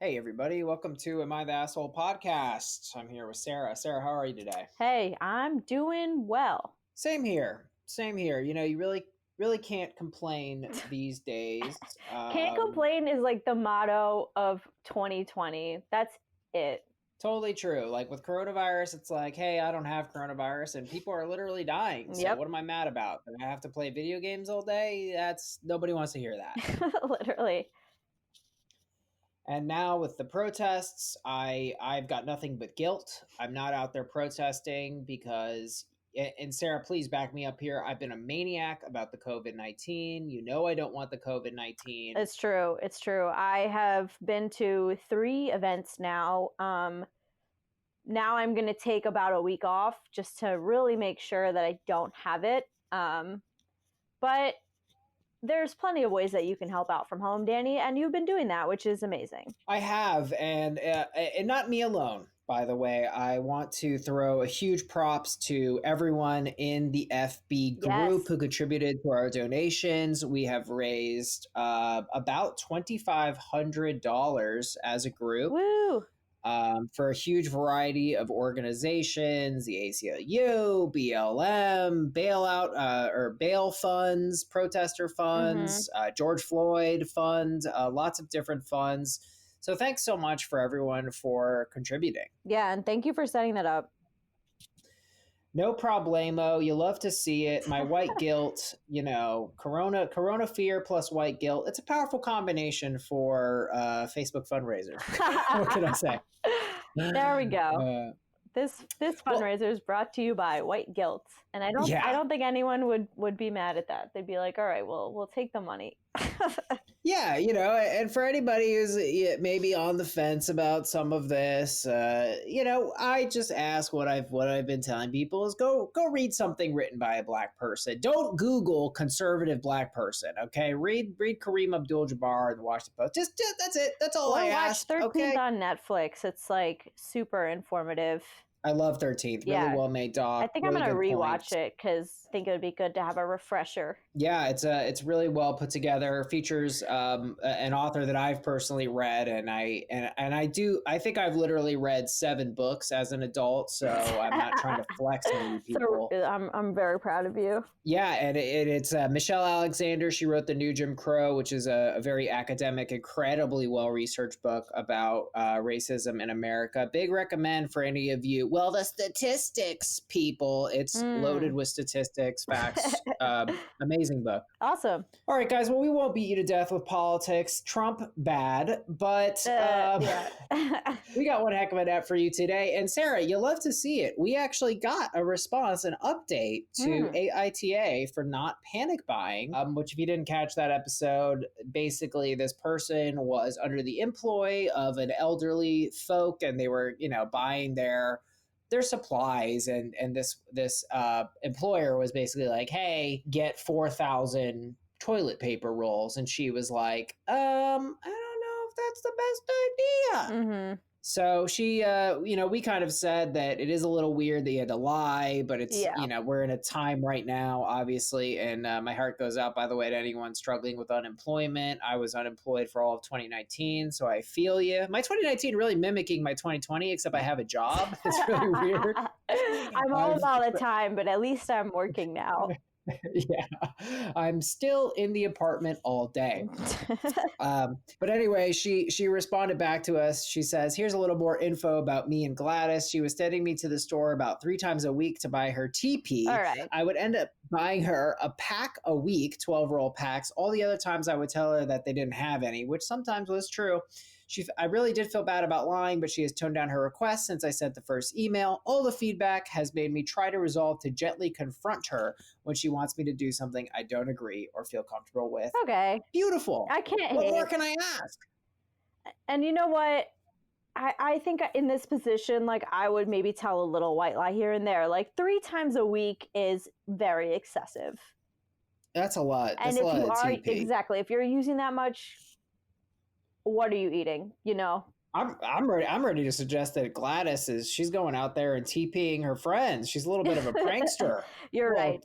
Hey, everybody. Welcome to Am I the Asshole podcast. I'm here with Sarah. Sarah, how are you today? Hey, I'm doing well. Same here. Same here. You know, you really can't complain these days. Can't complain is like the motto of 2020. That's it. Totally true. Like with coronavirus, it's like, hey, I don't have coronavirus, and people are literally dying. So Yep. what am I mad about? That I have to play video games all day? Nobody wants to hear that. Literally. And now with the protests, I've got nothing but guilt. I'm not out there protesting because, and Sarah, please back me up here. I've been a maniac about the COVID-19. You know I don't want the COVID-19. It's true. It's true. I have been to 3 events now. Now I'm going to take about a week off just to really make sure that I don't have it. But there's plenty of ways that you can help out from home, Danny, and you've been doing that, which is amazing. I have, and not me alone, by the way. I want to throw a huge props to everyone in the FB group who contributed to our donations. We have raised about $2,500 as a group. Woo! For a huge variety of organizations, the ACLU, BLM, bailout or bail funds, protester funds, George Floyd funds, lots of different funds. So thanks so much for everyone for contributing. Yeah, and thank you for setting that up. No problemo. You love to see it. My white guilt, you know, Corona fear plus white guilt. It's a powerful combination for Facebook fundraisers. What can I say? There we go. This fundraiser is brought to you by white guilt, and I don't think anyone would be mad at that. They'd be like, all right, well, we'll take the money. Yeah, you know, and for anybody who's maybe on the fence about some of this, you know, I just ask what I've been telling people is go read something written by a Black person. Don't Google conservative Black person, okay? Read Kareem Abdul-Jabbar in the Washington Post. Just that's it. That's all I ask. Watch 13th on Netflix. It's like super informative. I love 13th. Really well made doc. I think I'm going to rewatch it because I think it would be good to have a refresher. Yeah, it's really well put together. Features an author that I've personally read, and I think I've literally read 7 books as an adult. So I'm not trying to flex on you people. So I'm very proud of you. Yeah, and it's Michelle Alexander. She wrote The New Jim Crow, which is a very academic, incredibly well researched book about racism in America. Big recommend for any of you. Well, the statistics, people. It's loaded with statistics, facts. Amazing book. Awesome. All right, guys. Well, we won't beat you to death with politics. Trump, bad. But we got one heck of a net for you today. And Sarah, you'll love to see it. We actually got a response, an update to AITA for not panic buying, which if you didn't catch that episode, basically this person was under the employ of an elderly folk, and they were, you know, buying their supplies, and this employer was basically like, hey, get 4,000 toilet paper rolls, and she was like, I don't know if that's the best idea. So she, you know, we kind of said that it is a little weird that you had to lie, but it's, you know, we're in a time right now, obviously, and my heart goes out, by the way, to anyone struggling with unemployment. I was unemployed for all of 2019, so I feel you. My 2019 really mimicking my 2020, except I have a job. It's really weird. I'm home all the time, but at least I'm working now. Yeah, I'm still in the apartment all day. But anyway, she responded back to us. She says, here's a little more info about me and Gladys. She was sending me to the store about 3 times a week to buy her TP. All right. I would end up buying her a pack a week, 12-roll packs. All the other times I would tell her that they didn't have any, which sometimes was true. I really did feel bad about lying, but she has toned down her request since I sent the first email. All the feedback has made me try to resolve to gently confront her when she wants me to do something I don't agree or feel comfortable with. Okay. Beautiful. I can't What hate. more can I ask? And you know what? I think in this position, like, I would maybe tell a little white lie here and there. Like, 3 times a week is very excessive. That's a lot. That's and a lot if you of are TP. exactly, if you're using that much, what are you eating? You know. I'm ready to suggest that Gladys she's going out there and TPing her friends. She's a little bit of a prankster. You're right.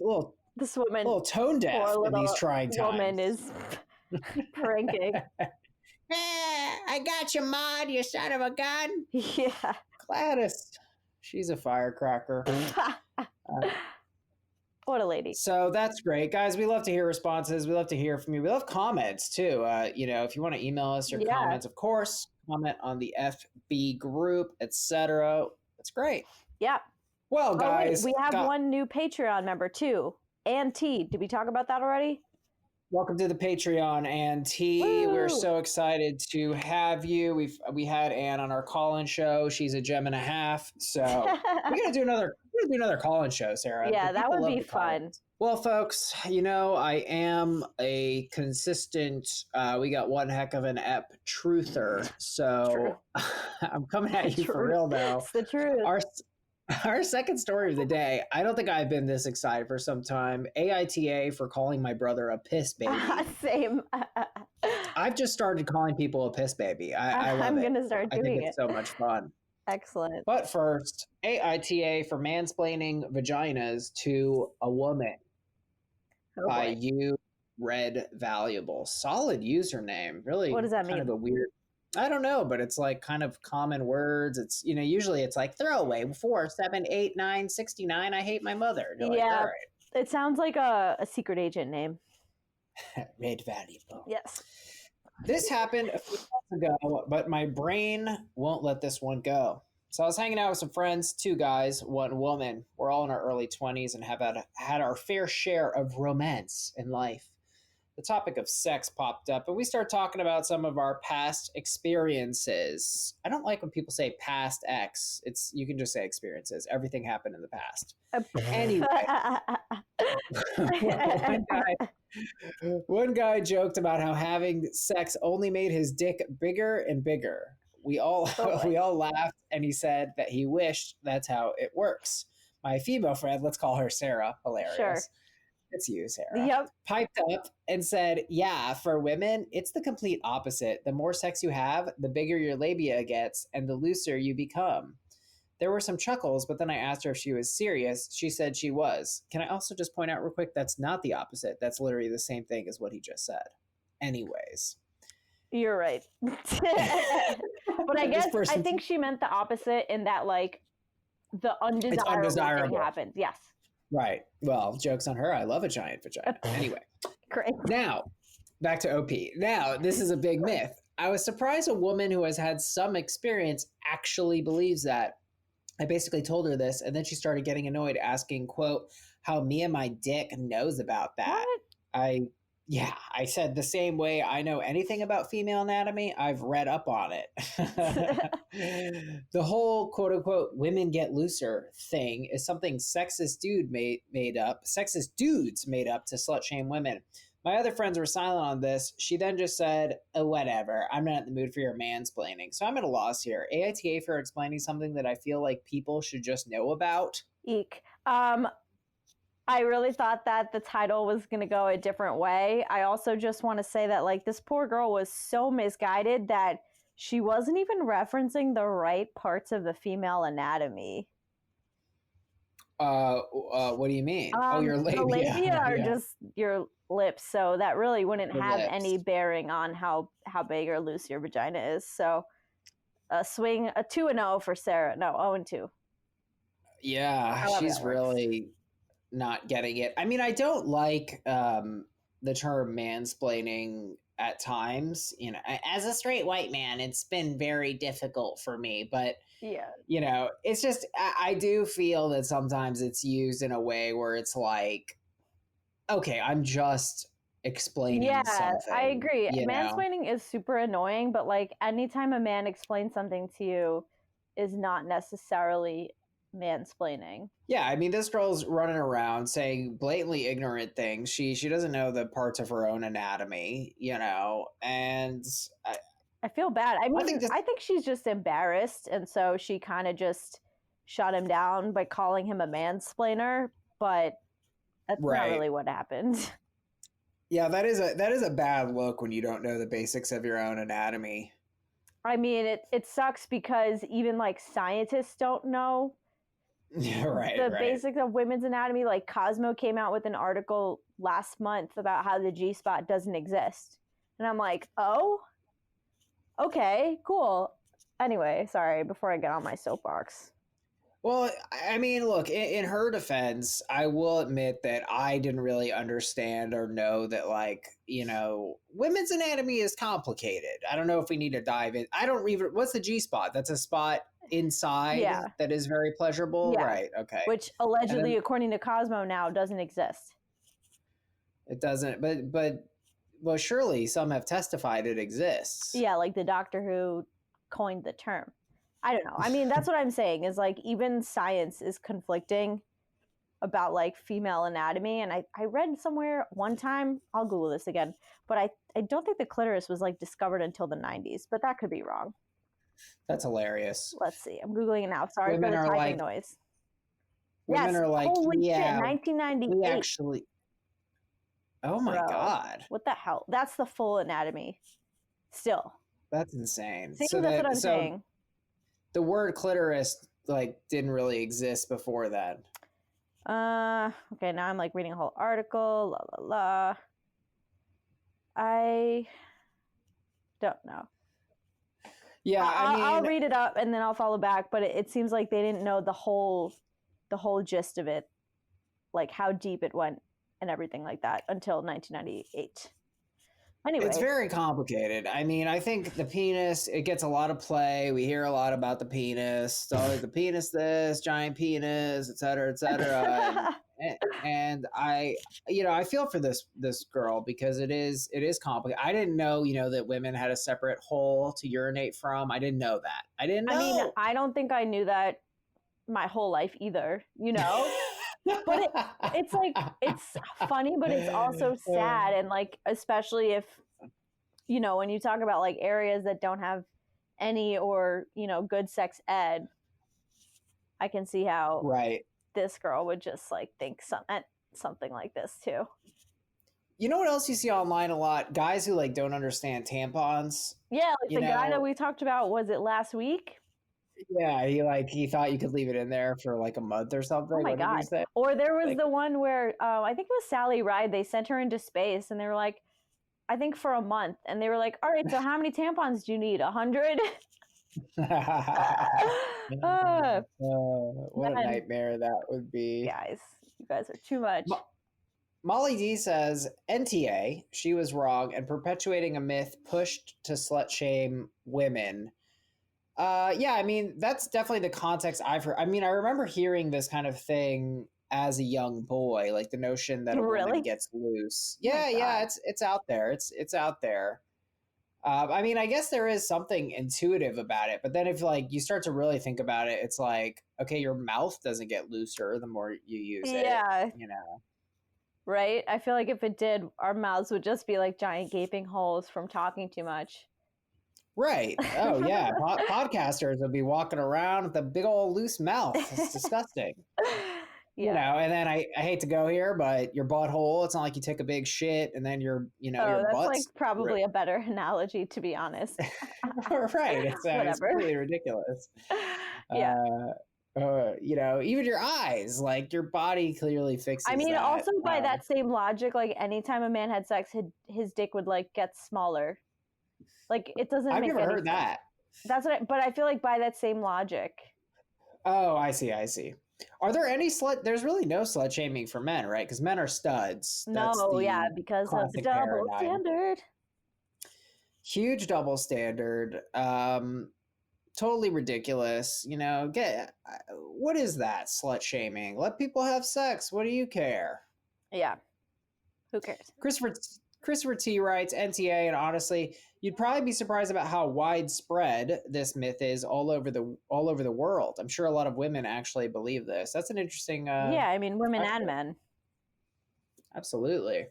This woman, a little tone deaf in these trying times. Woman is pranking. I got you, Maud, you son of a gun. Yeah. Gladys, she's a firecracker. What a lady. So that's great, guys. We love to hear responses. We love to hear from you. We love comments too. If you want to email us your comments, of course, comment on the FB group, etc. That's great. Yeah. Well, guys, we have one new Patreon member too. Ann T. Did we talk about that already? Welcome to the Patreon, Ann T. Woo! We're so excited to have you. We had Ann on our call-in show. She's a gem and a half. So we're gonna do another call-in show, Sarah. Yeah, that would be fun. Well, folks, I am a consistent. We got one heck of an ep truther. So I'm coming at you for real now. It's the truth. Our second story of the day, I don't think I've been this excited for some time. AITA for calling my brother a piss baby. Same. I've just started calling people a piss baby. I'm going to start doing it. I think it's so much fun. Excellent. But first, AITA for mansplaining vaginas to a woman by you, RedValuable. Solid username. Really, what does that mean? Kind of a weird. I don't know, but it's like kind of common words. It's, usually it's like throwaway 4, 7, 8, 9, 69. I hate my mother. Yeah. Like, all right. It sounds like a secret agent name. RedValuable. Yes. This happened a few months ago, but my brain won't let this one go. So I was hanging out with some friends, 2 guys, 1 woman. We're all in our early 20s and have had our fair share of romance in life. The topic of sex popped up, and we started talking about some of our past experiences. I don't like when people say past X. You can just say experiences. Everything happened in the past. Anyway, one guy joked about how having sex only made his dick bigger and bigger. We all laughed, and he said that he wished that's how it works. My female friend, let's call her Sarah, hilarious. Sure. It's you, Sarah. Yep. Piped up and said, yeah, for women, it's the complete opposite. The more sex you have, the bigger your labia gets and the looser you become. There were some chuckles, but then I asked her if she was serious. She said she was. Can I also just point out real quick, that's not the opposite. That's literally the same thing as what he just said. Anyways. You're right. But I think she meant the opposite in that, like, the undesirable thing happens. Yes. Right. Well, joke's on her. I love a giant vagina. Anyway. Great. Now, back to OP. Now, this is a big myth. I was surprised a woman who has had some experience actually believes that. I basically told her this, and then she started getting annoyed, asking, quote, how me and my dick knows about that. What? I said the same way I know anything about female anatomy, I've read up on it. The whole quote unquote women get looser thing is something sexist dudes made up to slut shame women. My other friends were silent on this. She then just said, oh, whatever, I'm not in the mood for your mansplaining. So I'm at a loss here. AITA for explaining something that I feel like people should just know about. Eek. I really thought that the title was going to go a different way. I also just want to say that, like, this poor girl was so misguided that she wasn't even referencing the right parts of the female anatomy. What do you mean? Your labia. The labia are just your lips, so that really wouldn't have any bearing on how big or loose your vagina is. So, swing a 2-0 for Sarah. No, 0-2. Yeah, she's really not getting it. I mean, I don't like the term mansplaining at times. As a straight white man, it's been very difficult for me. But yeah, it's just I do feel that sometimes it's used in a way where it's like, okay, I'm just explaining something. I agree. Mansplaining is super annoying, but like anytime a man explains something to you is not necessarily mansplaining. Yeah, I mean, this girl's running around saying blatantly ignorant things. She doesn't know the parts of her own anatomy, and I feel bad. I mean, I think she's just embarrassed, and so she kind of just shut him down by calling him a mansplainer, but that's not really what happened. Yeah, that is a bad look when you don't know the basics of your own anatomy. I mean, it sucks because even like scientists don't know the basics of women's anatomy. Like Cosmo came out with an article last month about how the G-spot doesn't exist. And I'm like, oh, Okay, cool. Anyway, sorry, before I get on my soapbox. Well, I mean, look, in her defense, I will admit that I didn't really understand or know that, like, women's anatomy is complicated. I don't know if we need to dive in. I don't even, what's the G spot? That's a spot inside that is very pleasurable. Yeah. Right. Okay. Which allegedly, according to Cosmo now, doesn't exist. It doesn't, but well, surely some have testified it exists. Yeah, like the doctor who coined the term. I don't know. I mean, that's what I'm saying is like even science is conflicting about like female anatomy. And I read somewhere one time, I'll Google this again, but I don't think the clitoris was like discovered until the 90s, but that could be wrong. That's hilarious. Let's see. I'm Googling it now. Sorry for the typing noise. Women are like, holy shit, 1998. We actually... Oh my God. What the hell? That's the full anatomy. Still. That's insane. See, so that's what I'm saying. The word clitoris like didn't really exist before that. Okay, now I'm like reading a whole article. La la la. I don't know. Yeah, I'll read it up and then I'll follow back, but it seems like they didn't know the whole gist of it, like how deep it went and everything like that until 1998. Anyway. It's very complicated. I mean, I think the penis, it gets a lot of play. We hear a lot about the penis. So like the penis this, giant penis, et cetera, et cetera. and I feel for this girl because it is complicated. I didn't know, that women had a separate hole to urinate from. I didn't know that. I didn't know. I mean, I don't think I knew that my whole life either, But it's like, it's funny, but it's also sad. And like, especially if, when you talk about like areas that don't have any or, good sex ed, I can see how this girl would just like think something like this too. You know what else you see online a lot? Guys who like don't understand tampons. Yeah, like the guy that we talked about, was it last week? Yeah, he thought you could leave it in there for like a month or something. Oh my God. Or there was the one where I think it was Sally Ride. They sent her into space and they were like, I think for a month. And they were like, all right, so how many tampons do you need? 100? What a nightmare that would be. Guys, you guys are too much. Molly D says, NTA, she was wrong, and perpetuating a myth pushed to slut shame women. Yeah, I mean, that's definitely the context I've heard. I mean, I remember hearing this kind of thing as a young boy, like the notion that a woman gets loose. Yeah, it's out there. It's out there. I mean, I guess there is something intuitive about it, but then if like you start to really think about it, it's like, okay, your mouth doesn't get looser the more you use it. Yeah. Right? I feel like if it did, our mouths would just be like giant gaping holes from talking too much. Right. Oh, yeah. Podcasters would be walking around with a big old loose mouth. It's disgusting. Yeah. And then I hate to go here, but your butthole, it's not like you take a big shit and then your that's like probably a better analogy, to be honest. Right. It's completely ridiculous. Yeah. Even your eyes, like your body clearly fixes I mean, that. Also by that same logic, like anytime a man had sex, his dick would like get smaller. Like it doesn't I've make never any heard sense. that. That's but I feel like by that same logic. Oh, I see. Are there any there's really no slut shaming for men, right? Because men are studs. Because of the double standard. Huge double standard. Totally ridiculous. What is that slut shaming? Let people have sex. What do you care? Yeah. Who cares? Christopher T writes, NTA, and honestly, you'd probably be surprised about how widespread this myth is all over the world. I'm sure a lot of women actually believe this. That's an interesting. I mean, women and men. Absolutely.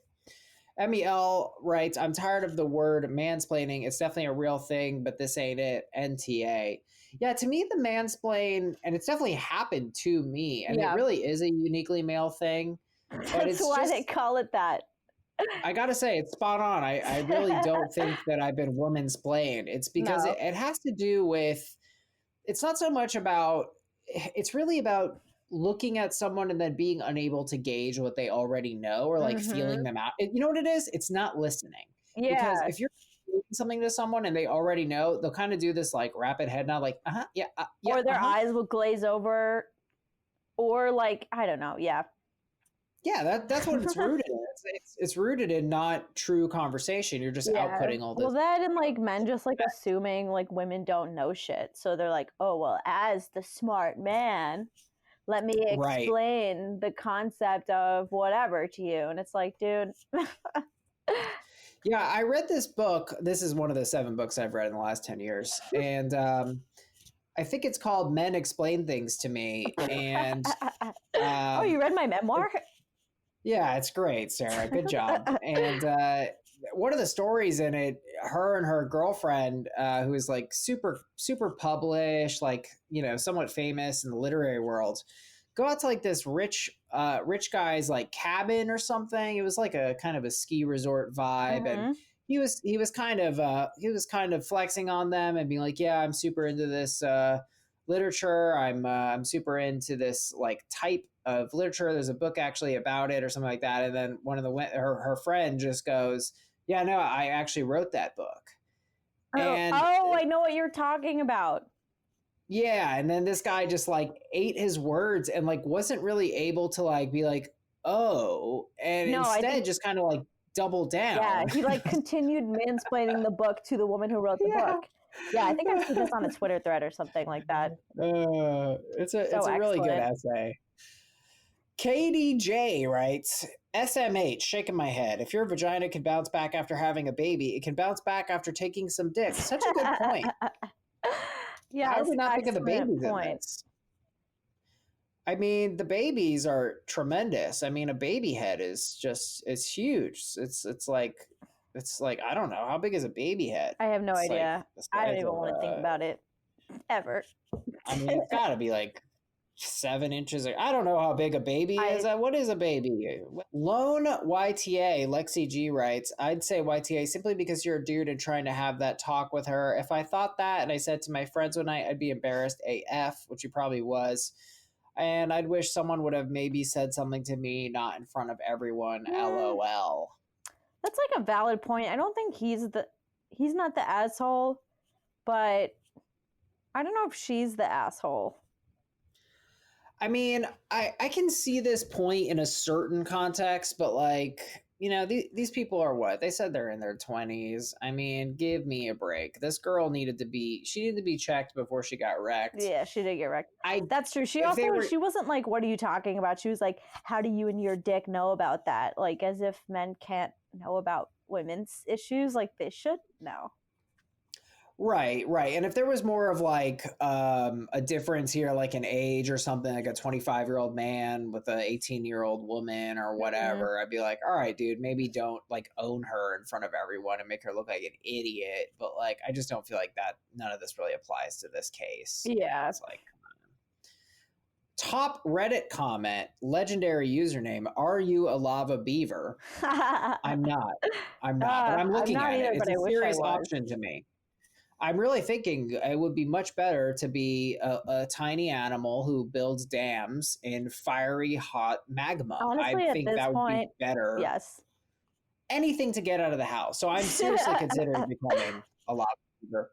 MEL writes, I'm tired of the word mansplaining. It's definitely a real thing, but this ain't it. NTA. Yeah, to me, the mansplain, and it's definitely happened to me, and it really is a uniquely male thing. That's why they call it that. I gotta say, it's spot on. I really don't think that I've been womansplained. It's because it has to do with, it's not so much about, it's really about looking at someone and then being unable to gauge what they already know or like feeling them out. You know what it is? It's not listening. Yeah. Because if you're saying something to someone and they already know, they'll kind of do this like rapid head nod, like, yeah, yeah. Or their eyes will glaze over, or like, I don't know. Yeah. Yeah, that's what it's rooted in. It's rooted in not true conversation. You're just outputting all this. Well, that and like men just like assuming like women don't know shit. So they're like, oh, well, as the smart man, let me explain the concept of whatever to you. And it's like, dude. Yeah, I read this book. This is one of the 7 books I've read in the last 10 years. And I think it's called Men Explain Things to Me. And oh, you read my memoir? Yeah, it's great, Sarah. Good job. And one of the stories in it, her and her girlfriend, who is like super, super published, like, you know, somewhat famous in the literary world, go out to like this rich guy's like cabin or something. It was like a kind of a ski resort vibe. And he was kind of flexing on them and being like, yeah, I'm super into this literature. I'm super into this like type of literature. There's a book actually about it or something like that. And then one of her friend just goes, yeah, no, I actually wrote that book. I know what you're talking about. Yeah. And then this guy just like ate his words and like wasn't really able to like be like, oh, and instead just kind of like doubled down. Yeah. He like continued mansplaining the book to the woman who wrote the book. Yeah, I think I see this on a Twitter thread or something like that. It's a really good essay. KDJ writes, SMH, shaking my head. If your vagina can bounce back after having a baby, it can bounce back after taking some dick. Such a good point. Yeah, I would not think of the babies in this. I mean, the babies are tremendous. I mean, a baby head is it's huge. It's like I don't know, how big is a baby head? I have no idea. Like I don't even want to think about it ever. I mean, it's got to be like 7 inches. I don't know how big a baby is. What is a baby? Lone YTA, Lexi G writes, I'd say YTA simply because you're a dude and trying to have that talk with her. If I thought that and I said to my friends one night, I'd be embarrassed AF, which he probably was. And I'd wish someone would have maybe said something to me, not in front of everyone. LOL. That's like a valid point. I don't think he's not the asshole, but I don't know if she's the asshole. I mean, I can see this point in a certain context, but like, you know, these people are what? They said they're in their 20s. I mean, give me a break. This girl needed to be checked before she got wrecked. Yeah, she did get wrecked. That's true. She wasn't like, what are you talking about? She was like, how do you and your dick know about that? Like, as if men can't know about women's issues like they should know. Right. And if there was more of like a difference here, like an age or something, like a 25-year-old man with an 18-year-old woman or whatever, I'd be like, all right, dude, maybe don't like own her in front of everyone and make her look like an idiot. But like, I just don't feel like that. None of this really applies to this case. Yeah. It's like, top Reddit comment, legendary username, are you a lava beaver? I'm not, but I'm looking at it. It's a serious option to me. I'm really thinking it would be much better to be a tiny animal who builds dams in fiery, hot magma. Honestly, I think that would be better. Yes. Anything to get out of the house. So I'm seriously considering becoming a lava beaver.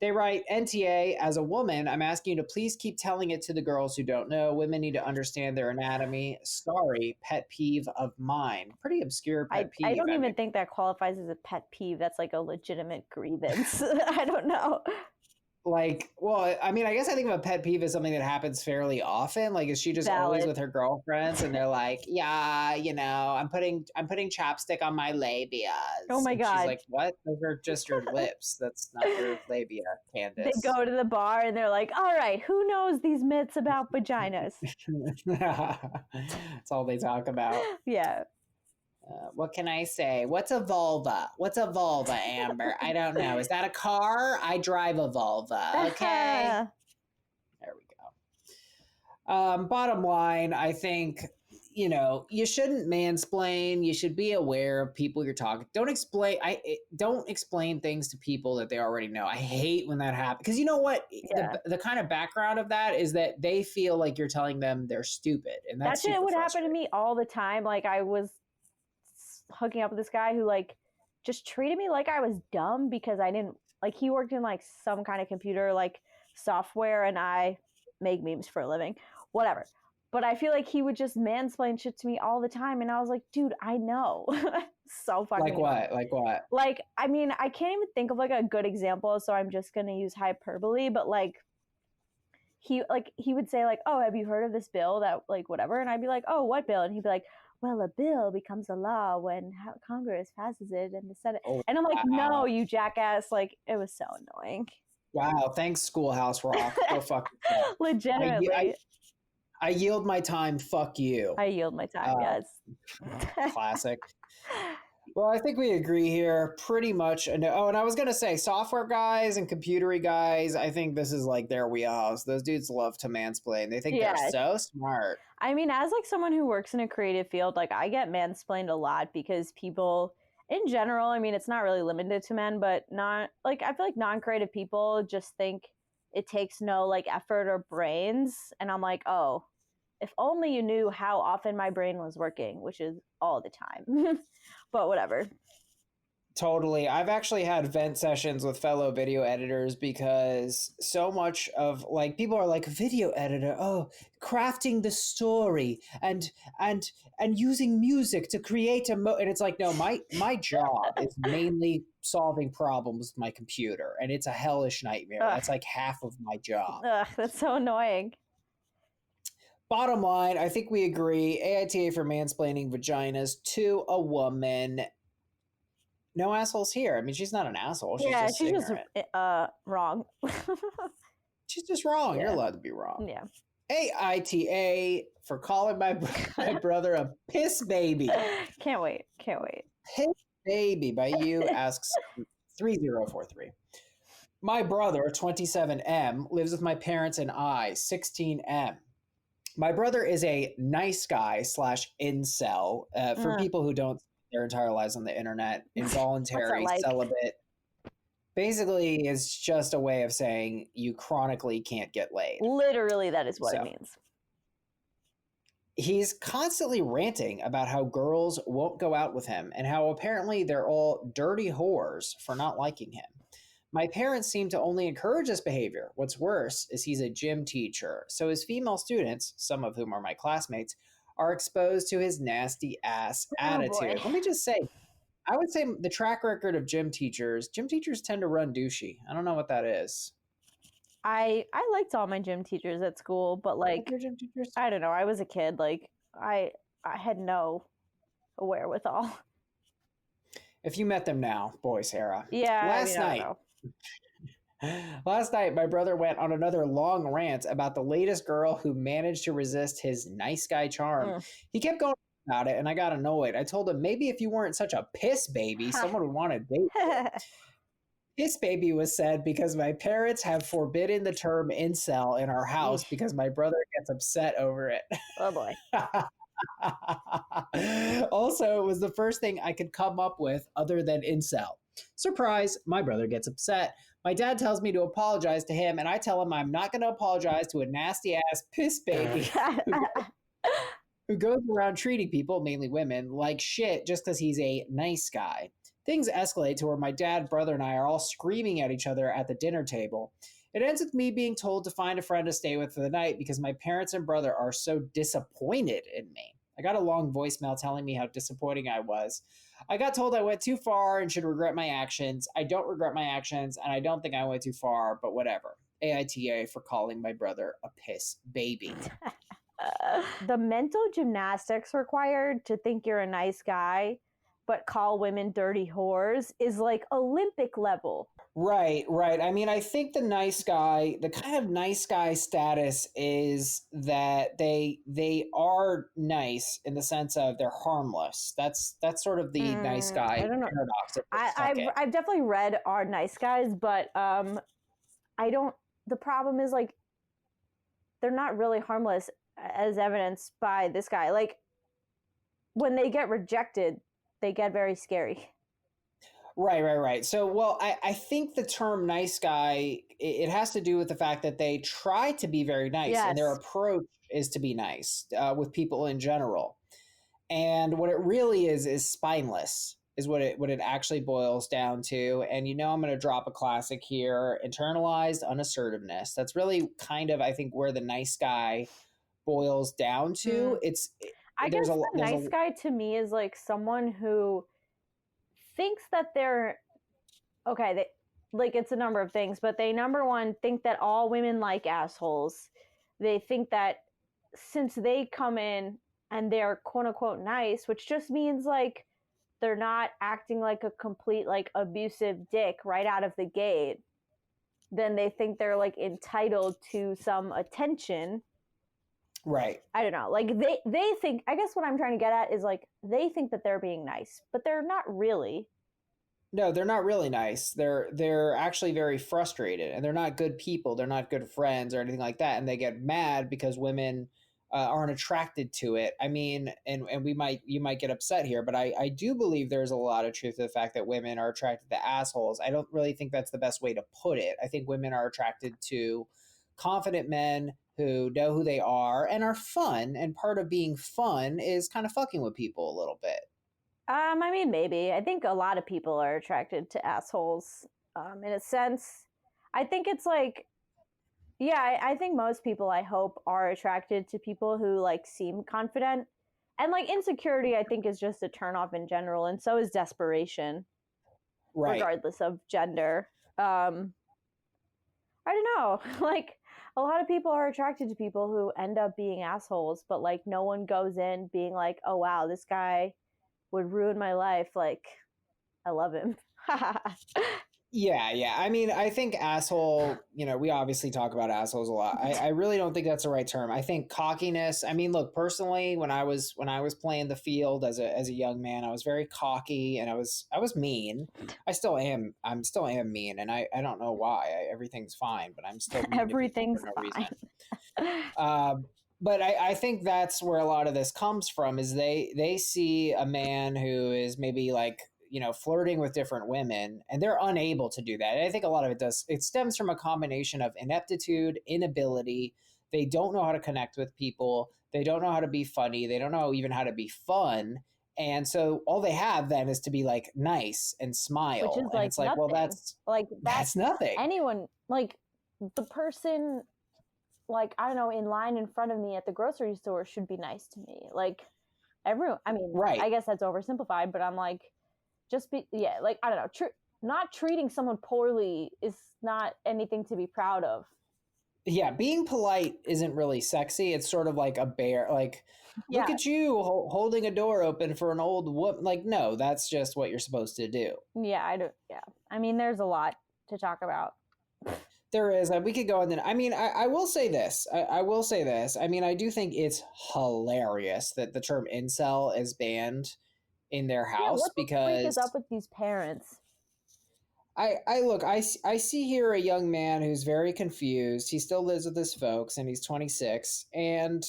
They write, NTA, as a woman, I'm asking you to please keep telling it to the girls who don't know. Women need to understand their anatomy. Sorry, pet peeve of mine. Pretty obscure pet peeve. I don't even think that qualifies as a pet peeve. That's like a legitimate grievance. I don't know. Like, well, I mean, I guess I think of a pet peeve as something that happens fairly often. Like, is she just always with her girlfriends and they're like, yeah, you know, I'm putting chapstick on my labia. Oh my God. She's like, what? Those are just your lips. That's not your labia, Candace. They go to the bar and they're like, all right, who knows these myths about vaginas? That's all they talk about. Yeah. What can I say? What's a vulva? Amber? I don't know. Is that a car? I drive a vulva. Okay. There we go. Bottom line, I think, you know, you shouldn't mansplain. You should be aware of people you're talking. Don't explain things to people that they already know. I hate when that happens. Because you know what? Yeah. The kind of background of that is that they feel like you're telling them they're stupid. And that shit would happen to me all the time. Like I was hooking up with this guy who like just treated me like I was dumb because I didn't, like, he worked in like some kind of computer like software and I make memes for a living, whatever. But I feel like he would just mansplain shit to me all the time. And I was like, dude, I know. So fucking Like what? Dumb. Like what? Like, I mean, I can't even think of like a good example, so I'm just going to use hyperbole, but like, he would say like, oh, have you heard of this bill that like whatever? And I'd be like, oh, what bill? And he'd be like, well, a bill becomes a law when Congress passes it and the Senate. Oh, and I'm like, wow. No, you jackass. Like, it was so annoying. Wow. Thanks, Schoolhouse Rock. Go fuck yourself. Legitimately. I yield my time. Fuck you. I yield my time. Yes. Classic. Well, I think we agree here pretty much. Oh, and I was going to say software guys and computery guys, I think this is like their wheelhouse. Those dudes love to mansplain. They think they're so smart. I mean, as like someone who works in a creative field, like I get mansplained a lot because people in general, I mean, it's not really limited to men, but not like, I feel like non-creative people just think it takes no like effort or brains. And I'm like, oh, if only you knew how often my brain was working, which is all the time. But whatever. Totally. I've actually had vent sessions with fellow video editors because so much of like people are like video editor, oh, crafting the story and using music to create and it's like, no, my job is mainly solving problems with my computer, and it's a hellish nightmare. That's like half of my job. That's so annoying. Bottom line, I think we agree. AITA for mansplaining vaginas to a woman. No assholes here. I mean, she's not an asshole. She's just wrong. She's just wrong. You're allowed to be wrong. Yeah. AITA for calling my brother a piss baby. Can't wait. Piss baby by you asks 3043. My brother, 27M, lives with my parents and I, 16M. My brother is a nice guy / incel. For people who don't spend their entire lives on the internet, involuntary, celibate. Basically, it's just a way of saying you chronically can't get laid. Literally, that is what it means. He's constantly ranting about how girls won't go out with him and how apparently they're all dirty whores for not liking him. My parents seem to only encourage this behavior. What's worse is he's a gym teacher, so his female students, some of whom are my classmates, are exposed to his nasty ass attitude. Boy. Let me just say, I would say the track record of gym teachers tend to run douchey. I don't know what that is. I liked all my gym teachers at school, but like your gym teachers? I don't know. I was a kid. Like I had no wherewithal. If you met them now, boy, Sarah. Yeah. Last night, my brother went on another long rant about the latest girl who managed to resist his nice guy charm. He kept going about it, and I got annoyed. I told him, maybe if you weren't such a piss baby, someone would want to date you. Piss baby was said because my parents have forbidden the term incel in our house because my brother gets upset over it. Oh, boy. Also, it was the first thing I could come up with other than incel. Surprise, my brother gets upset. My dad tells me to apologize to him, and I tell him I'm not going to apologize to a nasty-ass piss baby who goes around treating people, mainly women, like shit just because he's a nice guy. Things escalate to where my dad, brother, and I are all screaming at each other at the dinner table. It ends with me being told to find a friend to stay with for the night because my parents and brother are so disappointed in me. I got a long voicemail telling me how disappointing I was. I got told I went too far and should regret my actions. I don't regret my actions, and I don't think I went too far, but whatever. AITA for calling my brother a piss baby. The mental gymnastics required to think you're a nice guy but call women dirty whores is like Olympic level. Right. I mean, I think the kind of nice guy status is that they are nice in the sense of they're harmless. That's sort of the nice guy paradox. I've definitely read Are Nice Guys, but I don't. The problem is like they're not really harmless, as evidenced by this guy. Like when they get rejected, they get very scary. Right. So, well, I think the term nice guy, it has to do with the fact that they try to be very nice, and their approach is to be nice with people in general. And what it really is spineless. is what it actually boils down to. And I'm going to drop a classic here: internalized unassertiveness. That's really kind of, I think, where the nice guy boils down to. I guess the nice guy to me is like someone who thinks that they're okay. Like it's a number of things, but they number one think that all women like assholes. They think that since they come in and they're quote unquote nice, which just means like they're not acting like a complete like abusive dick right out of the gate, then they think they're like entitled to some attention. Right. I don't know. Like they think, I guess what I'm trying to get at is like they think that they're being nice, but they're not really. No, they're not really nice. They're actually very frustrated, and they're not good people. They're not good friends or anything like that. And they get mad because women aren't attracted to it. I mean, and you might get upset here, but I do believe there's a lot of truth to the fact that women are attracted to assholes. I don't really think that's the best way to put it. I think women are attracted to confident men who know who they are and are fun. And part of being fun is kind of fucking with people a little bit. I mean, maybe. I think a lot of people are attracted to assholes, in a sense. I think it's like, yeah, I think most people, I hope, are attracted to people who like seem confident. And like insecurity, I think, is just a turnoff in general, and so is desperation, Right. regardless of gender. I don't know. Like a lot of people are attracted to people who end up being assholes, but like no one goes in being like, oh wow, this guy would ruin my life. Like, I love him. Yeah. I mean, I think asshole, we obviously talk about assholes a lot. I really don't think that's the right term. I think cockiness. I mean, look, personally, when I was playing the field as a young man, I was very cocky and I was mean. I still am. I'm still am mean, and I don't know why. Everything's fine, but I'm still mean everything's for no fine. Reason. But I think that's where a lot of this comes from is they see a man who is maybe like, flirting with different women, and they're unable to do that. And I think a lot of it stems from a combination of ineptitude, inability. They don't know how to connect with people. They don't know how to be funny. They don't know even how to be fun. And so all they have then is to be like nice and smile. Which is and like it's like, nothing. well, that's nothing. Anyone, like the person, like, I don't know, in line in front of me at the grocery store should be nice to me. Like everyone, I mean, right. I guess that's oversimplified, but I'm like, like, I don't know, not treating someone poorly is not anything to be proud of. Yeah, being polite isn't really sexy. It's sort of like a bear, like, look at you holding a door open for an old woman. Like, no, that's just what you're supposed to do. Yeah, I mean, there's a lot to talk about. There is. We could go on then. I mean, I will say this. I will say this. I mean, I do think it's hilarious that the term incel is banned in their house. What the because freak is up with these parents? I see here a young man who's very confused. He still lives with his folks, and he's 26. And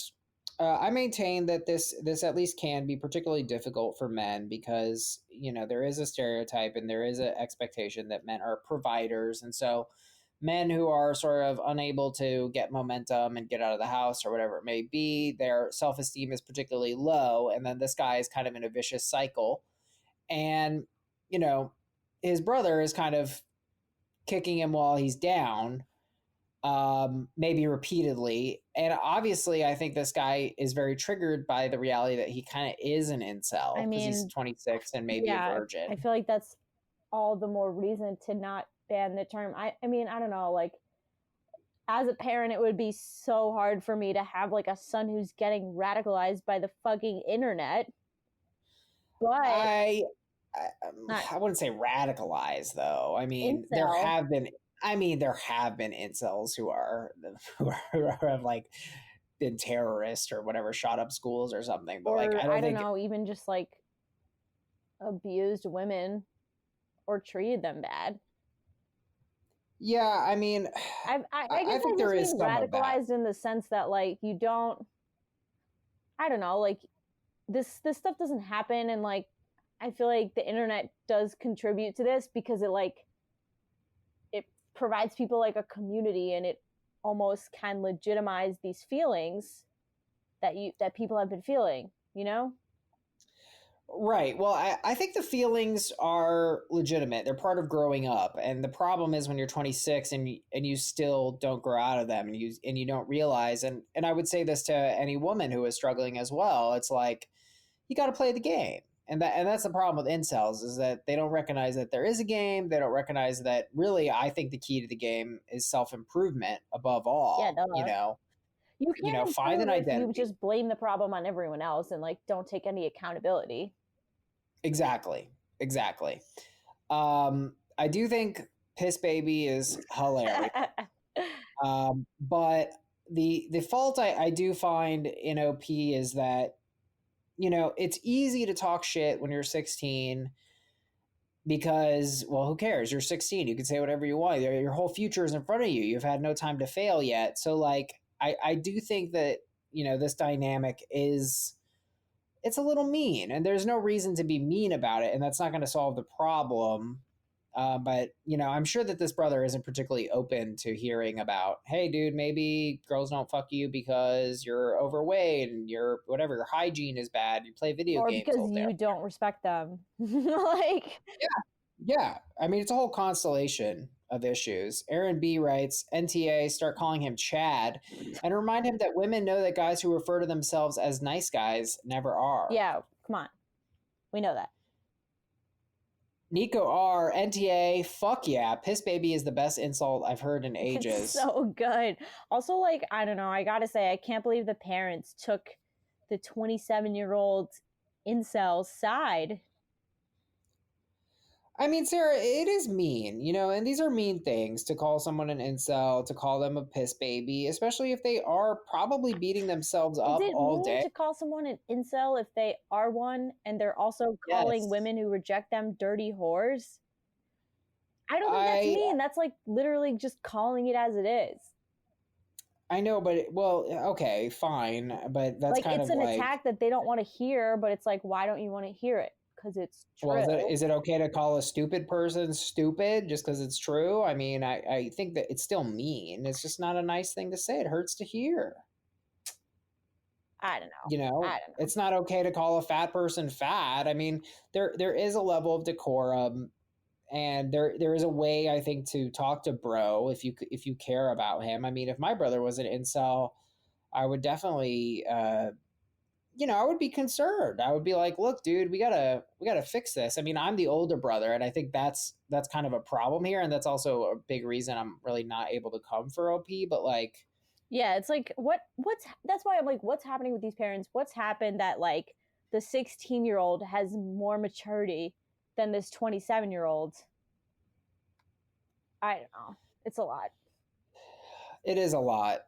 I maintain that this at least can be particularly difficult for men because there is a stereotype and there is an expectation that men are providers, and so men who are sort of unable to get momentum and get out of the house or whatever it may be, their self-esteem is particularly low, and then this guy is kind of in a vicious cycle, and his brother is kind of kicking him while he's down, maybe repeatedly. And obviously, I think this guy is very triggered by the reality that he kind of is an incel because he's 26 and maybe a virgin. I feel like that's all the more reason to not ban the term. I mean, I don't know, like, as a parent, it would be so hard for me to have like a son who's getting radicalized by the fucking internet. But I wouldn't say radicalized though. I mean, there have been incels who have like been terrorists or whatever, shot up schools or something. But like, I don't know, even just like abused women or treated them bad. Yeah, I mean, I guess I think there is radicalized in the sense that like you don't, I don't know, like this stuff doesn't happen, and like I feel like the internet does contribute to this because it provides people like a community, and it almost can legitimize these feelings that people have been feeling, Right. Well, I think the feelings are legitimate. They're part of growing up. And the problem is when you're 26 and you still don't grow out of them and you don't realize, and I would say this to any woman who is struggling as well. It's like, you got to play the game. And that's the problem with incels, is that they don't recognize that there is a game. They don't recognize that really, I think the key to the game is self-improvement above all. Yeah, you can't Find an improve if identity. you just blame the problem on everyone else and like don't take any accountability. Exactly. I do think Piss Baby is hilarious. But the fault I do find in OP is that, it's easy to talk shit when you're 16 because, well, who cares? You're 16. You can say whatever you want. Your whole future is in front of you. You've had no time to fail yet. So like, I do think that, this dynamic it's a little mean, and there's no reason to be mean about it. And that's not going to solve the problem. But, I'm sure that this brother isn't particularly open to hearing about, hey, dude, maybe girls don't fuck you because you're overweight and your hygiene is bad. You play video games. Or because you don't respect them. Like, yeah. I mean, it's a whole constellation of issues. Aaron B writes, NTA, start calling him Chad and remind him that women know that guys who refer to themselves as nice guys never are. Yeah, come on. We know that. Nico R, NTA, fuck yeah. Piss Baby is the best insult I've heard in ages. It's so good. Also, like, I don't know, I gotta say, I can't believe the parents took the 27-year-old incel side. I mean, Sarah, it is mean, and these are mean things to call someone an incel, to call them a piss baby, especially if they are probably beating themselves up all day. Is it mean to call someone an incel if they are one and they're also calling women who reject them dirty whores? I don't think that's mean. That's like literally just calling it as it is. I know, but okay, fine, but that's like, it's an attack that they don't want to hear, but it's like, why don't you want to hear it? Because it's true. Well, is it okay to call a stupid person stupid just because it's true? I mean, I think that it's still mean. It's just not a nice thing to say. It hurts to hear. I don't know. It's not okay to call a fat person fat. I mean, there is a level of decorum, and there is a way, I think, to talk to bro if you care about him. I mean, if my brother was an incel, I would definitely I would be concerned. I would be like, look, dude, we gotta fix this. I mean, I'm the older brother, and I think that's kind of a problem here. And that's also a big reason I'm really not able to come for OP, but like, yeah, it's like, that's why I'm like, what's happening with these parents? What's happened that like the 16-year-old has more maturity than this 27-year-old? I don't know. It's a lot. It is a lot.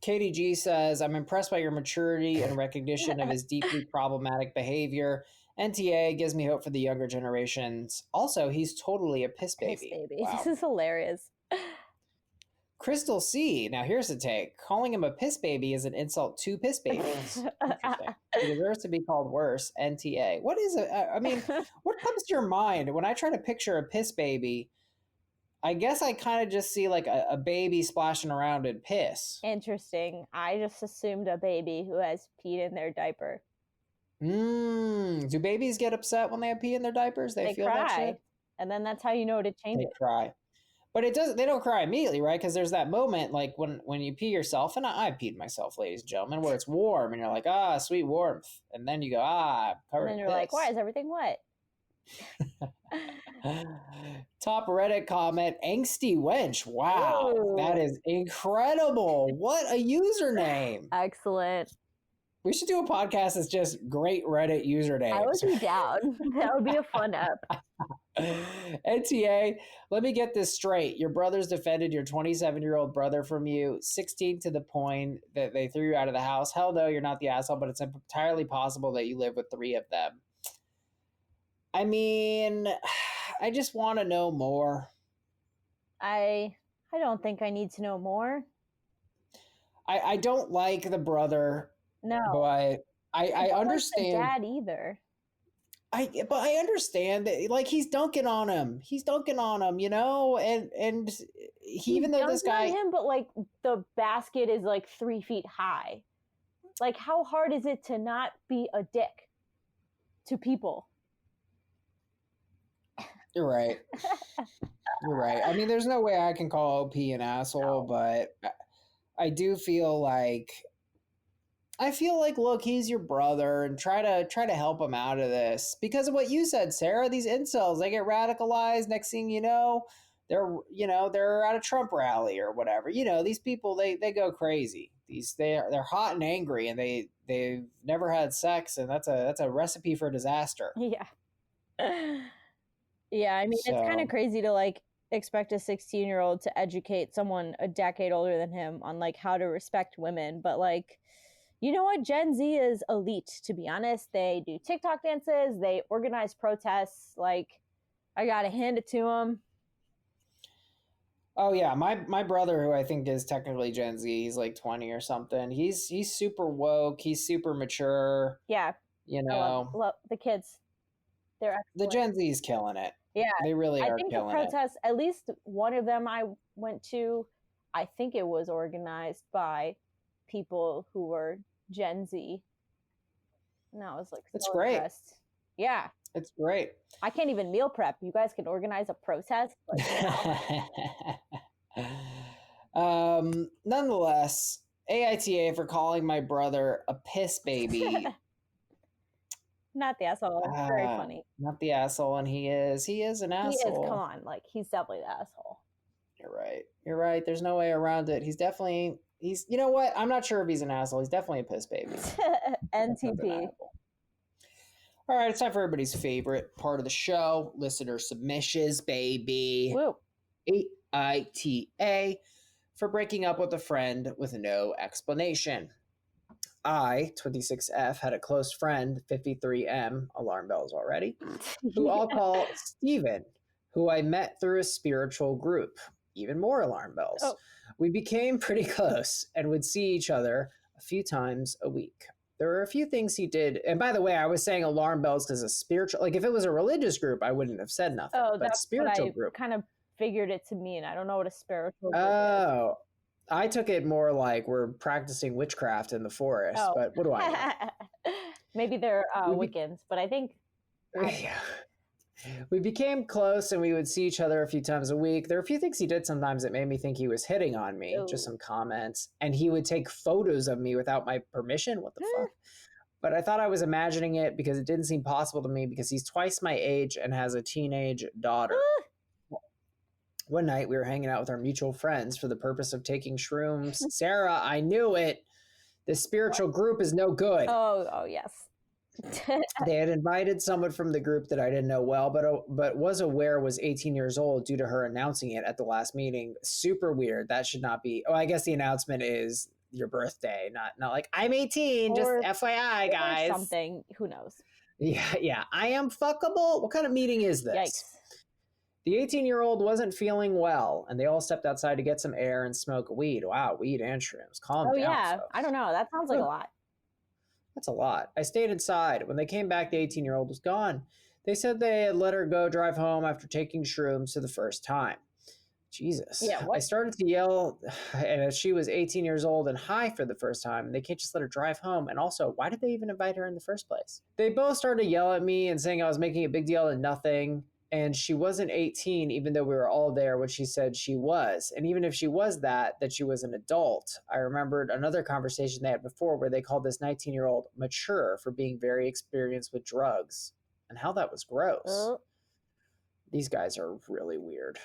Katie G says, I'm impressed by your maturity and recognition of his deeply problematic behavior. NTA gives me hope for the younger generations. Also, he's totally a piss baby. Piss baby. Wow. This is hilarious. Crystal C. Now, here's the take. Calling him a piss baby is an insult to piss babies. Interesting. He deserves to be called worse. NTA. What is it? I mean, what comes to your mind when I try to picture a piss baby? I guess I kind of just see like a baby splashing around in piss. Interesting. I just assumed a baby who has peed in their diaper. Do babies get upset when they have pee in their diapers? They feel cry, that shit? And then that's how you know to change it. They cry. But they don't cry immediately, right? Because there's that moment like when you pee yourself, and I've peed myself, ladies and gentlemen, where it's warm and you're like, sweet warmth. And then you go, covered in piss. And then you're like, why is everything wet? Top Reddit comment, angsty wench. Wow. Ooh. That is incredible. What a username. Excellent. We should do a podcast that's just great Reddit usernames. I would be down. That would be a fun app. NTA, let me get this straight. Your brothers defended your 27-year-old brother from you, 16 to the point that they threw you out of the house. Hell no, you're not the asshole, but it's entirely possible that you live with 3 of them. I mean, I just want to know more. I don't think I need to know more. I don't like the brother. No. But I understand. Like the dad either. But I understand that, like, he's dunking on him. You know, and he, even though this guy on him, but like the basket is like 3 feet high. Like, how hard is it to not be a dick to people? You're right. You're right. I mean, there's no way I can call OP an asshole, No. but I do feel like look, he's your brother, and try to help him out of this, because of what you said, Sarah. These incels, they get radicalized. Next thing you know, they're at a Trump rally or whatever. These people, they go crazy. They're hot and angry, and they've never had sex, and that's a recipe for disaster. Yeah. Yeah, I mean, it's kind of crazy to like expect a 16-year-old to educate someone a decade older than him on like how to respect women, but like, you know what? Gen Z is elite, to be honest. They do TikTok dances, they organize protests. Like, I gotta hand it to them. Oh yeah, my brother, who I think is technically Gen Z, he's like 20 or something. He's super woke. He's super mature. Yeah, love the kids. They're excellent. The Gen Z is killing it. Yeah, they really are. I think killing the protests, at least one of them I went to, I think it was organized by people who were Gen Z. And I was like, it's great. Impressed. Yeah, it's great. I can't even meal prep. You guys can organize a protest. Nonetheless, AITA for calling my brother a piss baby. Not the asshole. It's very funny. Not the asshole, and he is an asshole. He is. Come on, like, he's definitely the asshole. You're right. There's no way around it. He's you know what? I'm not sure if he's an asshole. He's definitely a piss baby. NTP. All right, it's time for everybody's favorite part of the show, listener submissions, baby. Woo. AITA for breaking up with a friend with no explanation. I, 26F, had a close friend, 53M, alarm bells already, who I'll call Steven, who I met through a spiritual group. Even more alarm bells. Oh. We became pretty close and would see each other a few times a week. There were a few things he did. And by the way, I was saying alarm bells because a spiritual, like if it was a religious group, I wouldn't have said nothing. Oh, but that's spiritual what I group. kind of figured it to mean. I don't know what a spiritual group is. I took it more like we're practicing witchcraft in the forest, but what do I know? Maybe they're Wiccans, but I think... Yeah. We became close and we would see each other a few times a week. There were a few things he did sometimes that made me think he was hitting on me, just some comments. And he would take photos of me without my permission. What the fuck? But I thought I was imagining it because it didn't seem possible to me because he's twice my age and has a teenage daughter. One night we were hanging out with our mutual friends for the purpose of taking shrooms. Sarah, I knew it. This spiritual group is no good. Oh yes. They had invited someone from the group that I didn't know well, but was aware was 18 years old due to her announcing it at the last meeting. Super weird. That should not be. Oh, I guess the announcement is your birthday, not like I'm 18. Or, just FYI, guys. Something. Who knows? Yeah. I am fuckable. What kind of meeting is this? Yikes. The 18-year-old wasn't feeling well, and they all stepped outside to get some air and smoke weed. Wow, weed and shrooms. Calm down. Oh yeah, folks. I don't know. That sounds like a lot. That's a lot. I stayed inside. When they came back, the 18-year-old was gone. They said they had let her go drive home after taking shrooms for the first time. Jesus. Yeah, I started to yell, and she was 18 years old and high for the first time, and they can't just let her drive home. And also, why did they even invite her in the first place? They both started to yell at me and saying I was making a big deal of nothing. And she wasn't 18, even though we were all there when she said she was. And even if she was that she was an adult. I remembered another conversation they had before where they called this 19-year-old mature for being very experienced with drugs. And how that was gross. These guys are really weird.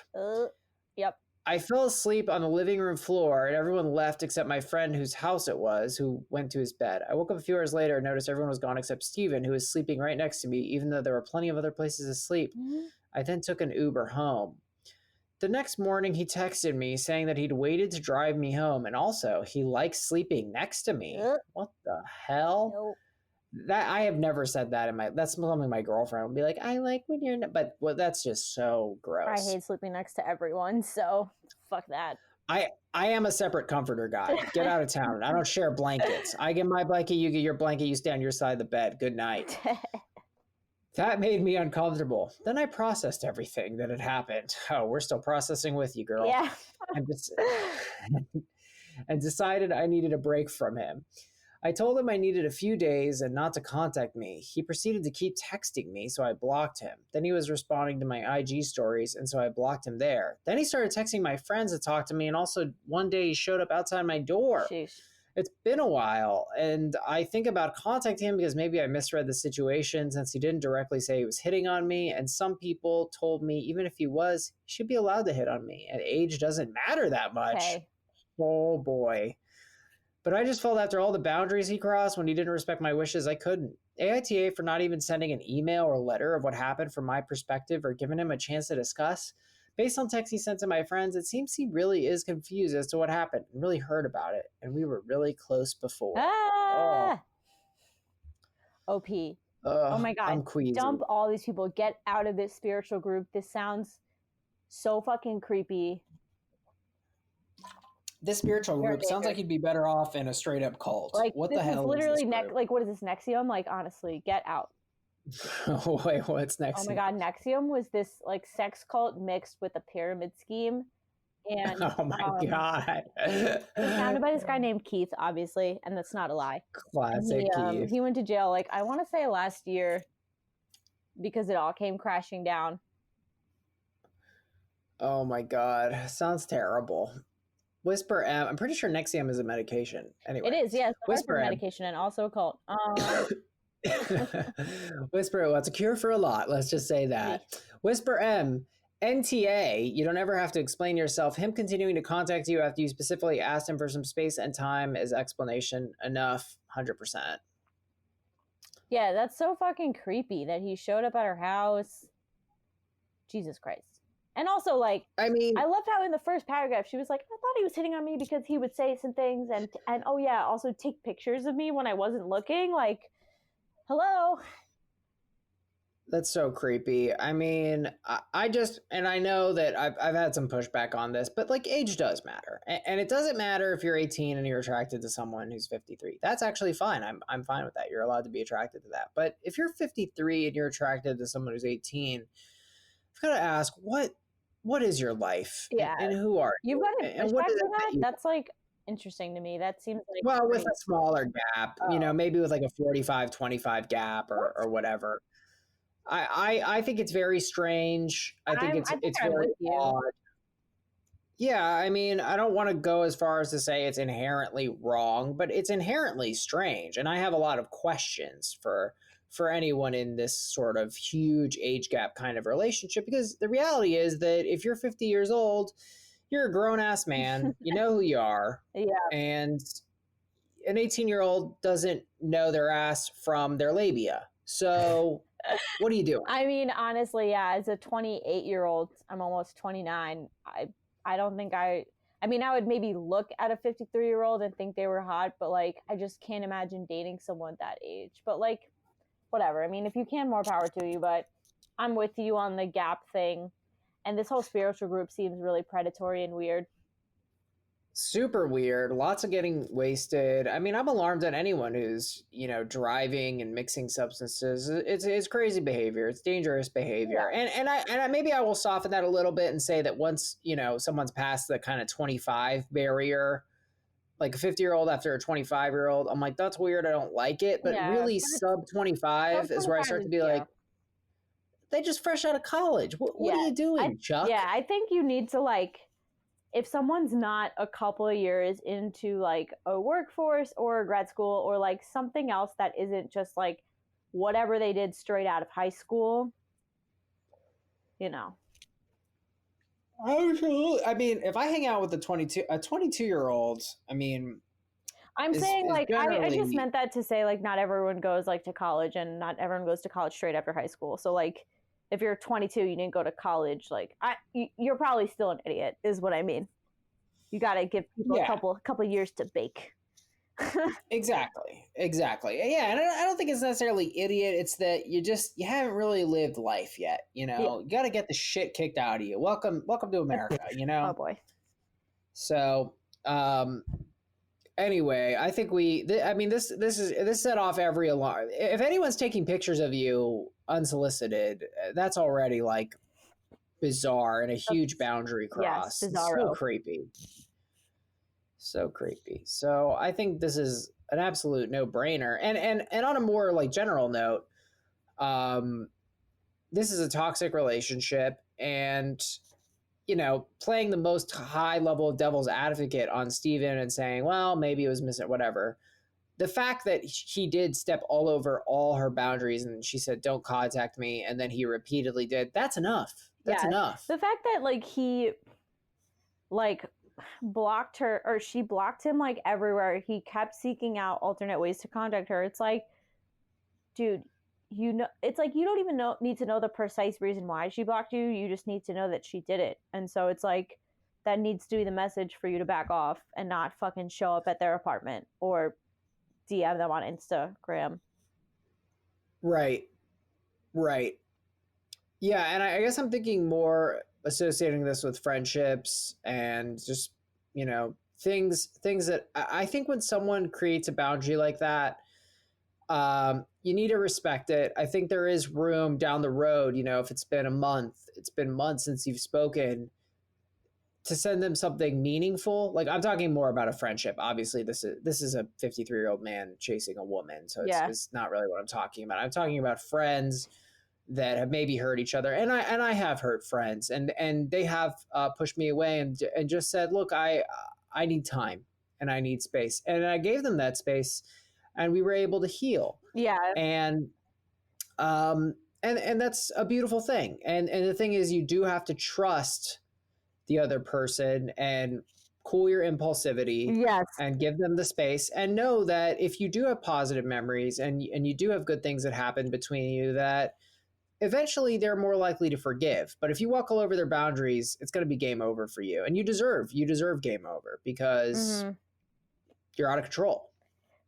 Yep. I fell asleep on the living room floor and everyone left except my friend whose house it was, who went to his bed. I woke up a few hours later and noticed everyone was gone except Steven, who was sleeping right next to me, even though there were plenty of other places to sleep. I then took an Uber home. The next morning, he texted me saying that he'd waited to drive me home, and also he likes sleeping next to me. What the hell? Nope. That I have never said that that's something my girlfriend would be like, I like when you're but that's just so gross. I hate sleeping next to everyone, so fuck that. I am a separate comforter guy. Get out of town. I don't share blankets. I get my blanket, you get your blanket, you stay on your side of the bed. Good night. That made me uncomfortable. Then I processed everything that had happened. Oh, we're still processing with you, girl. Yeah. And decided I needed a break from him. I told him I needed a few days and not to contact me. He proceeded to keep texting me, so I blocked him. Then he was responding to my IG stories, and so I blocked him there. Then he started texting my friends to talk to me, and also one day he showed up outside my door. Sheesh. It's been a while, and I think about contacting him because maybe I misread the situation since he didn't directly say he was hitting on me, and some people told me even if he was, he should be allowed to hit on me, and age doesn't matter that much. Okay. Oh boy. But I just felt after all the boundaries he crossed when he didn't respect my wishes, I couldn't. AITA for not even sending an email or letter of what happened from my perspective or giving him a chance to discuss. Based on texts he sent to my friends, it seems he really is confused as to what happened and really heard about it. And we were really close before. Ah! Oh. OP. Oh my God. I'm queasy. Dump all these people. Get out of this spiritual group. This sounds so fucking creepy. This spiritual group sounds like you'd be better off in a straight up cult. Like, what this the hell is literally is this like, what is this, NXIVM? Like, honestly, get out. Oh, wait, what's NXIVM? Oh my God, NXIVM was this like sex cult mixed with a pyramid scheme. And oh my God. It was founded by this guy named Keith, obviously, and that's not a lie. Classic Keith. He went to jail, like, I want to say last year because it all came crashing down. Oh my God. Sounds terrible. Whisper M. I'm pretty sure NXIVM is a medication. Anyway, it is, yes. Whisper M. Medication and also a cult. Whisper, well, it's a cure for a lot. Let's just say that. Whisper M. NTA, you don't ever have to explain yourself. Him continuing to contact you after you specifically asked him for some space and time is explanation enough. 100%. Yeah, that's so fucking creepy that he showed up at her house. Jesus Christ. And also, like, I mean, I loved how in the first paragraph she was like, I thought he was hitting on me because he would say some things and oh yeah, also take pictures of me when I wasn't looking. Like, hello. That's so creepy. I mean, I just, and I know that I've had some pushback on this, but like age does matter. And it doesn't matter if you're 18 and you're attracted to someone who's 53. That's actually fine. I'm fine with that. You're allowed to be attracted to that. But if you're 53 and you're attracted to someone who's 18, I've got to ask, what is your life? Yeah. And who are you? You've got a pushback for that? That's like interesting to me. That seems like, well, with a smaller gap, maybe with like a 45-25 gap or whatever. I think it's very strange. I think it's very odd. Yeah, I mean, I don't want to go as far as to say it's inherently wrong, but it's inherently strange. And I have a lot of questions for anyone in this sort of huge age gap kind of relationship, because the reality is that if you're 50 years old, you're a grown-ass man, you know who you are. Yeah. And an 18-year-old doesn't know their ass from their labia. So what are you doing? I mean, honestly, yeah, as a 28-year-old, I'm almost 29. I don't think I mean, I would maybe look at a 53-year-old and think they were hot, but like, I just can't imagine dating someone that age. But like, whatever. I mean, if you can, more power to you, but I'm with you on the gap thing. And this whole spiritual group seems really predatory and weird. Super weird. Lots of getting wasted. I mean, I'm alarmed at anyone who's, driving and mixing substances. It's crazy behavior. It's dangerous behavior. Yeah. And I maybe I will soften that a little bit and say that once, someone's past the kind of 25 barrier, like a 50-year-old after a 25-year-old, I'm like, that's weird. I don't like it. But really sub 25 is where I start to be like, they just fresh out of college. What are you doing, Chuck? Yeah, I think you need to like, if someone's not a couple of years into like a workforce or a grad school or like something else that isn't just like whatever they did straight out of high school, Absolutely. I mean, if I hang out with a 22-year-old, I mean, I'm saying like, I just meant that to say like, not everyone goes like to college and not everyone goes to college straight after high school. So like, if you're 22, you didn't go to college, like you're probably still an idiot is what I mean. You got to give people a couple years to bake. Exactly. Yeah. And I don't think it's necessarily idiot. It's that you haven't really lived life yet. You got to get the shit kicked out of you. Welcome to America, Oh boy. So, anyway, I think this set off every alarm. If anyone's taking pictures of you unsolicited, that's already like bizarre and a huge boundary cross. Yes, it's so creepy. So creepy. So I think this is an absolute no-brainer. And on a more like general note, this is a toxic relationship, and playing the most high level of devil's advocate on Steven and saying, well, maybe it was whatever. The fact that he did step all over all her boundaries and she said, don't contact me, and then he repeatedly did, that's enough. That's enough. The fact that like he like blocked her, or she blocked him like everywhere, he kept seeking out alternate ways to contact her. It's like, dude, it's like you don't even need to know the precise reason why she blocked you. You just need to know that she did it. And so it's like that needs to be the message for you to back off and not fucking show up at their apartment or DM them on Instagram. Right. Yeah, and I guess I'm thinking more associating this with friendships and just, things that I think when someone creates a boundary like that, you need to respect it. I think there is room down the road, if it's been months since you've spoken, to send them something meaningful. Like, I'm talking more about a friendship. Obviously, this is a 53-year-old man chasing a woman, so it's not really what I'm talking about. I'm talking about friends that have maybe hurt each other, and I have hurt friends, and they have pushed me away and just said, look, I need time and I need space, and I gave them that space, and we were able to heal. Yeah, and that's a beautiful thing. And the thing is, you do have to trust the other person and cool your impulsivity. Yes. And give them the space, and know that if you do have positive memories and you do have good things that happen between you, that eventually they're more likely to forgive. But if you walk all over their boundaries, it's going to be game over for you. And you deserve game over, because you're out of control.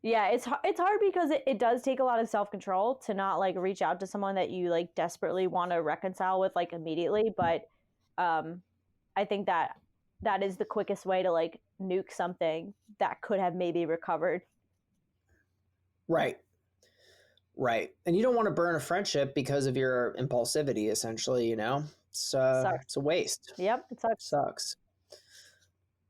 Yeah, it's hard because it does take a lot of self-control to not like reach out to someone that you like desperately want to reconcile with like immediately. But I think that is the quickest way to like nuke something that could have maybe recovered. Right. And you don't want to burn a friendship because of your impulsivity, essentially, it's a waste. Yep, it sucks.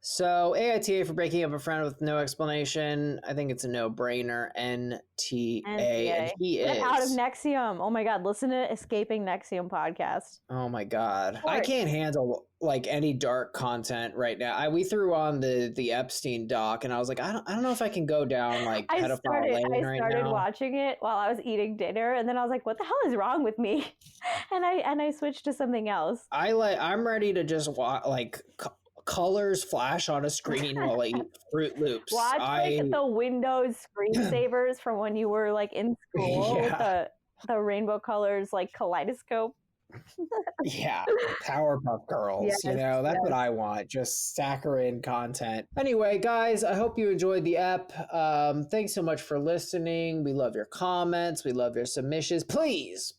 So AITA for breaking up a friend with no explanation. I think it's a no-brainer. NTA. And he is out of NXIVM. Oh my God, listen to Escaping NXIVM podcast. Oh my God. I can't handle like any dark content right now. We threw on the Epstein doc, and I was like, I don't know if I can go down like pedophile lane right now. I started watching it while I was eating dinner, and then I was like, what the hell is wrong with me? And I switched to something else. I'm ready to just colors flash on a screen while I eat Fruit Loops. Watch like the Windows screensavers from when you were like in school with the rainbow colors like kaleidoscope. Yeah, Powerpuff Girls. That's what I want. Just saccharine content. Anyway, guys, I hope you enjoyed the ep. Thanks so much for listening. We love your comments. We love your submissions. Please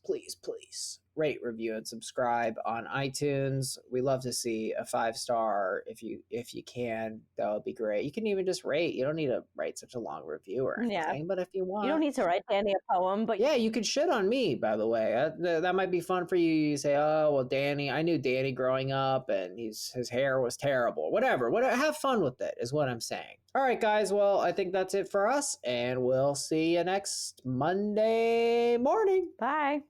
rate, review, and subscribe on iTunes. We love to see a 5-star if you can. That would be great. You can even just rate. You don't need to write such a long review or anything, but if you want, you don't need to write Danny a poem. But yeah, you can shit on me, by the way. That might be fun for you. You say, oh well, Danny, I knew Danny growing up and his hair was terrible. Whatever, have fun with it is what I'm saying. All right, guys, well, I think that's it for us, and we'll see you next Monday morning. Bye.